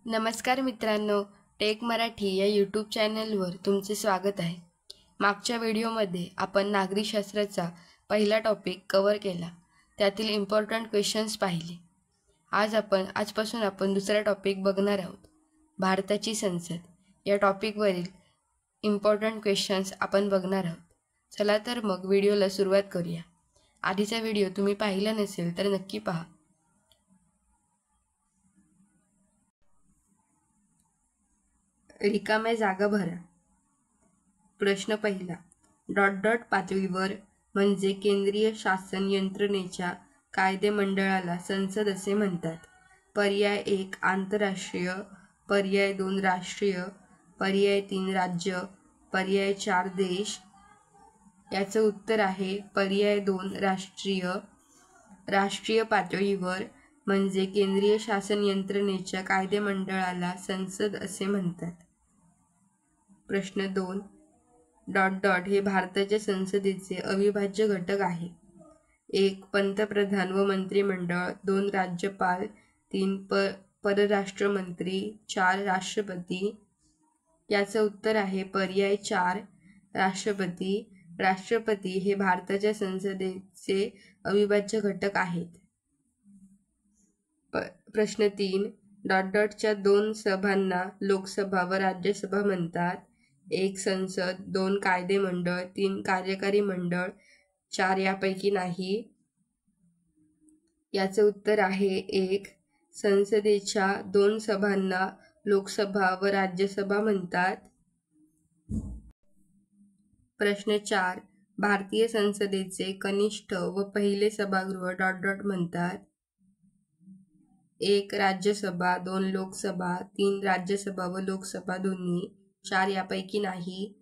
नमस्कार मित्रांनो, टेक मराठी या यूट्यूब चॅनलवर तुमचे स्वागत आहे. मागच्या व्हिडिओमध्ये आपण नागरिकशास्त्राचा पहिला टॉपिक कव्हर केला. त्यातील इम्पॉर्टंट क्वेश्चन्स पाहिले. आजपासून आपण दुसरा टॉपिक बघणार आहोत. भारताची संसद या टॉपिकवरील इम्पॉर्टंट क्वेश्चन्स आपण बघणार आहोत. चला तर मग व्हिडिओला सुरुवात करूया. आधीचा व्हिडिओ तुम्ही पाहिला नसेल तर नक्की पहा. रिकाम्या जागा भरा. प्रश्न पहिला. पातळीवर म्हणजे केंद्रीय शासन यंत्रणेच्या कायदेमंडळाला संसद असे म्हणतात. पर्याय 1 आंतरराष्ट्रीय, पर्याय 2 राष्ट्रीय, पर्याय 3 राज्य, पर्याय 4 देश. याचं उत्तर आहे पर्याय 2 राष्ट्रीय. राष्ट्रीय पातळीवर म्हणजे केंद्रीय शासन यंत्रणेच्या कायदेमंडळाला संसद असे म्हणतात. प्रश्न 2. हे भारताच्या संसदेचे अविभाज्य घटक आहे. 1 पंतप्रधान व मंत्रिमंडळ, 2 राज्यपाल, 3 परराष्ट्र मंत्री, 4 राष्ट्रपती. याचं उत्तर आहे पर्याय 4 राष्ट्रपती. राष्ट्रपती हे भारताच्या संसदेचे अविभाज्य घटक आहेत. प्रश्न 3. च्या 2 सभांना लोकसभा व राज्यसभा म्हणतात. 1 संसद, 2 कायदेमंडळ, 3 कार्यकारी मंडळ, 4 यापैकी नाही. याचे उत्तर आहे 1 संसदेच्या 2 सभांना लोकसभा व राज्यसभा म्हणतात. प्रश्न 4. भारतीय संसदेचे कनिष्ठ व पहिले सभागृह म्हणतात. 1 राज्यसभा, 2 लोकसभा, 3 राज्यसभा व लोकसभा दोन्ही, 4 यापैकी नाही.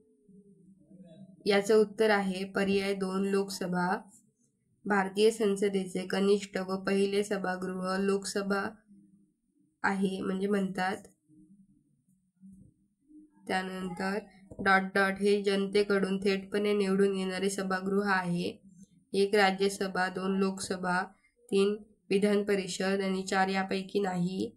याचं उत्तर आहे पर्याय 2 लोकसभा. भारतीय संसदेचे कनिष्ठ व पहिले सभागृह लोकसभा आहे म्हणजे म्हणतात. त्यानंतर हे जनतेकडून थेटपणे निवडून येणारे सभागृह आहे. 1 राज्यसभा, 2 लोकसभा, 3 विधान परिषद आणि 4 यापैकी नाही.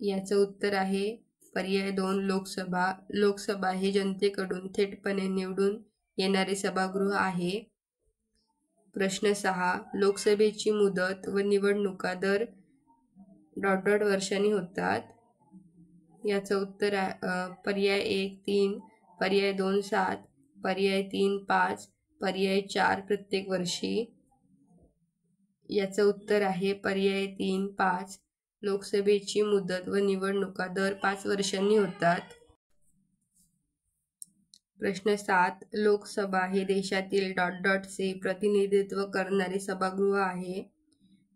याचं उत्तर आहे पर्याय 2 लोकसभा. लोकसभा हे जनतेकडून थेटपणे निवडून येणारे सभागृह आहे. प्रश्न 6. लोकसभेची मुदत व निवडणुका दर वर्षांनी होतात. याचं उत्तर पर्याय 1 3, पर्याय 2 7, पर्याय 3 5, पर्याय 4 प्रत्येक वर्षी. याचं उत्तर आहे पर्याय 3 5. लोकसभेची मुदत व निवडणुका दर 5 वर्षांनी होतात. प्रश्न 7. लोकसभा हे देशातील चे प्रतिनिधित्व करणारे सभागृह आहे.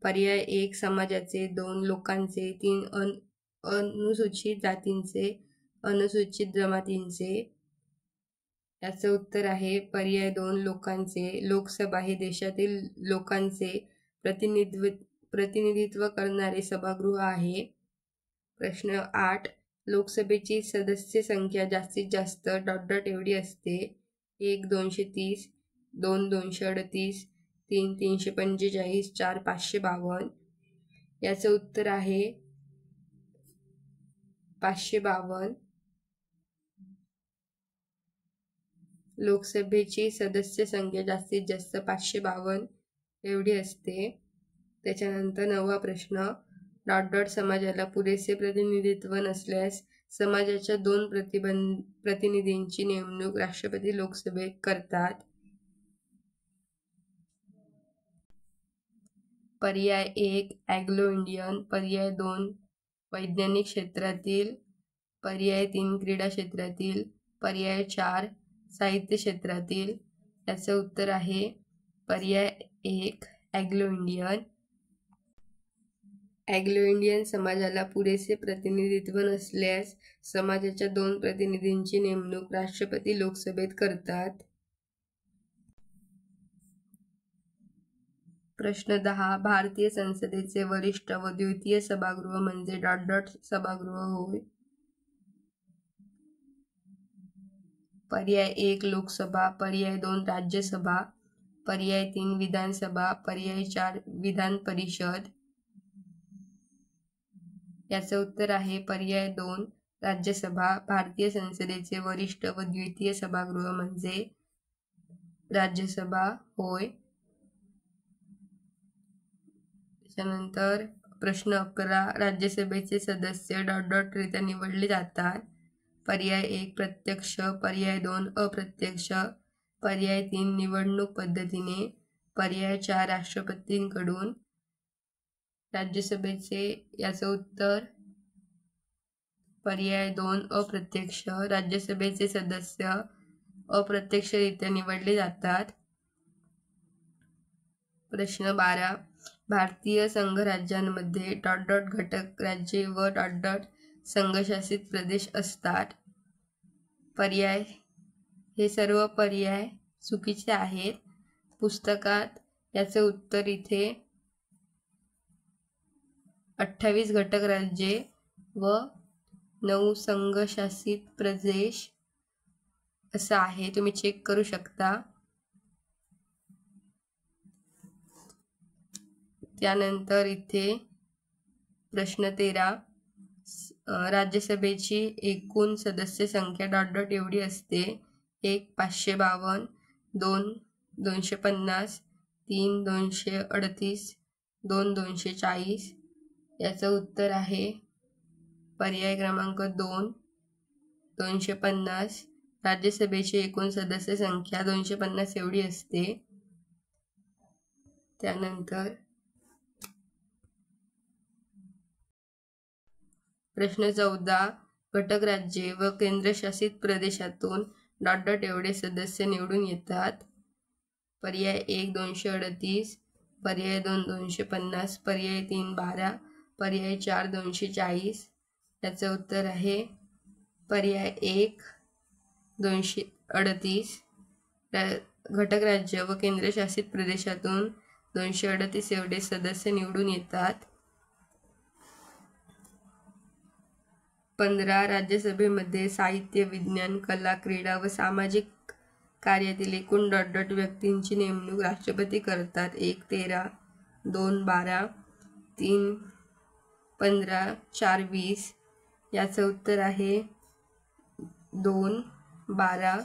पर्याय 1 समाजाचे, 2 लोकांचे, 3 अनुसूचित जातींचे, अनुसूचित जमातींचे. याचं उत्तर आहे पर्याय 2 लोकांचे. लोकसभा हे देशातील लोकांचे प्रतिनिधित्व करणारे सभागृह आहे. प्रश्न 8. लोकसभेची सदस्य संख्या जास्तीत जास्त एवढी असते. 1 230, 2 238, 3 345, 4 552. याचं उत्तर आहे 552. लोकसभेची सदस्य संख्या जास्तीत जास्त 552 एवढी असते. त्याच्यानंतर 9वा प्रश्न. समाजाला पुरेसे प्रतिनिधित्व नसल्यास समाजाच्या 2 प्रतिनिधींची नेमणूक राष्ट्रपती लोकसभेत करतात. पर्याय 1 अँग्लो इंडियन, पर्याय 2 वैज्ञानिक क्षेत्रातील, पर्याय 3 क्रीडा क्षेत्रातील, पर्याय 4 साहित्य क्षेत्रातील. याचं उत्तर आहे पर्याय 1 अँग्लो इंडियन. अँग्लो इंडियन समाजाला पुरेसे प्रतिनिधित्व नसल्यास समाजाच्या 2 प्रतिनिधींची नेमणूक राष्ट्रपती लोकसभेत करतात. प्रश्न 10. भारतीय संसदेचे वरिष्ठ व द्वितीय सभागृह म्हणजे सभागृह होय. पर्याय 1 लोकसभा, पर्याय 2 राज्यसभा, पर्याय 3 विधानसभा, पर्याय 4 विधान परिषद. याचं उत्तर आहे पर्याय 2 राज्यसभा. भारतीय संसदेचे वरिष्ठ व द्वितीय सभागृह म्हणजे राज्यसभा होय. त्यानंतर प्रश्न 11 राज्यसभेचे सदस्य रित्या निवडले जातात. पर्याय 1 प्रत्यक्ष, पर्याय 2 अप्रत्यक्ष, पर्याय 3 निवडणूक पद्धतीने, पर्याय 4 राष्ट्रपतींकडून. राज्यसभेचे याचं उत्तर पर्याय 2 अप्रत्यक्ष. राज्यसभेचे सदस्य अप्रत्यक्षरित्या निवडले जातात. प्रश्न 12 भारतीय संघराज्यांमध्ये घटक राज्ये व संघशासित प्रदेश असतात. पर्याय हे सर्व पर्याय चुकीचे आहेत. पुस्तकात याचे उत्तर इथे 28 घटक राज्ये व 9 संघशासित प्रदेश असं आहे. तुम्ही चेक करू शकता. त्यानंतर इथे प्रश्न 13 राज्यसभेची एकूण सदस्य संख्या एवढी असते. 1 552, 2 250, 3 238, 2 240. याचं उत्तर आहे पर्याय क्रमांक 2 250. राज्यसभेची एकूण सदस्य संख्या 250 एवढी असते. त्यानंतर प्रश्न 14 घटक राज्ये व केंद्रशासित प्रदेशातून एवढे सदस्य निवडून येतात. पर्याय 1 238, पर्याय 2 250, पर्याय 3 12, पर्याय 4 240. याचं उत्तर आहे पर्याय 1 238. घटक राज्य व केंद्रशासित प्रदेशातून 238 एवढे सदस्य निवडून येतात. 15 राज्यसभेमध्ये साहित्य, विज्ञान, कला, क्रीडा व सामाजिक कार्यातील एकूण व्यक्तींची नेमणूक राष्ट्रपती करतात. 1 13, 2 12, 3 15, 4 20. याचं उत्तर आहे 2 12.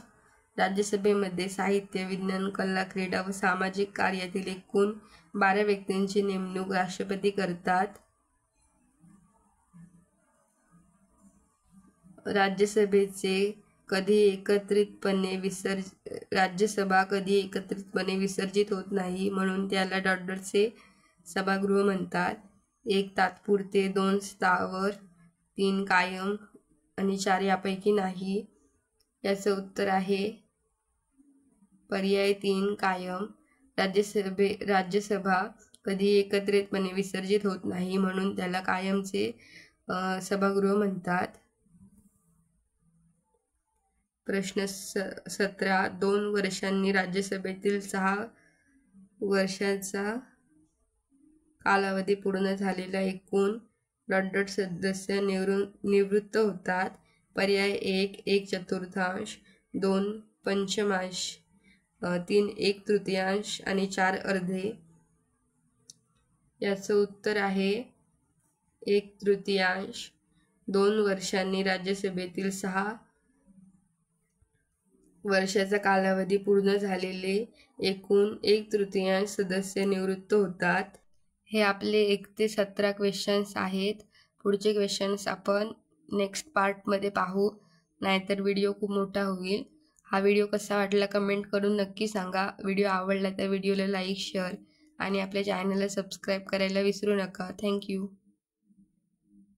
राज्यसभेमध्ये साहित्य, विज्ञान, कला, क्रीडा व सामाजिक कार्यातील एकूण 12 व्यक्तींची नेमणूक राष्ट्रपती करतात. राज्यसभा कधी एकत्रितपणे विसर्जित होत नाही म्हणून त्याला चे सभागृह म्हणतात. 1 तात्पुरते, 2 स्थावर, 3 कायम आणि 4 यापैकी नाही. याचं उत्तर आहे पर्याय 3 कायम. राज्यसभा कधी एकत्रितपणे विसर्जित होत नाही म्हणून त्याला कायमचे सभागृह म्हणतात. प्रश्न 17 2 वर्षांनी राज्यसभेतील 6 वर्षांचा कालावधी पूर्ण झालेला एकूण सदस्य निवृत्त होतात. पर्याय 1 1/4, 2 पंचमांश, 3 1/3 आणि 4 अर्धे. याचं उत्तर आहे 1/3. 2 वर्षांनी राज्यसभेतील 6 वर्षाचा कालावधी पूर्ण झालेले एकूण 1/3 सदस्य निवृत्त होतात. हे आपले 1 ते 17 क्वेश्चन्स आहेत. पुढचे क्वेश्चन्स आपण नेक्स्ट पार्टमध्ये पाहू, नाहीतर व्हिडिओ खूप मोठा होईल. हा व्हिडिओ कसा वाटला कमेंट करून नक्की सांगा. व्हिडिओ आवडला तर व्हिडिओला लाईक, शेअर आणि आपल्या चॅनलला सबस्क्राईब करायला विसरू नका. थँक्यू.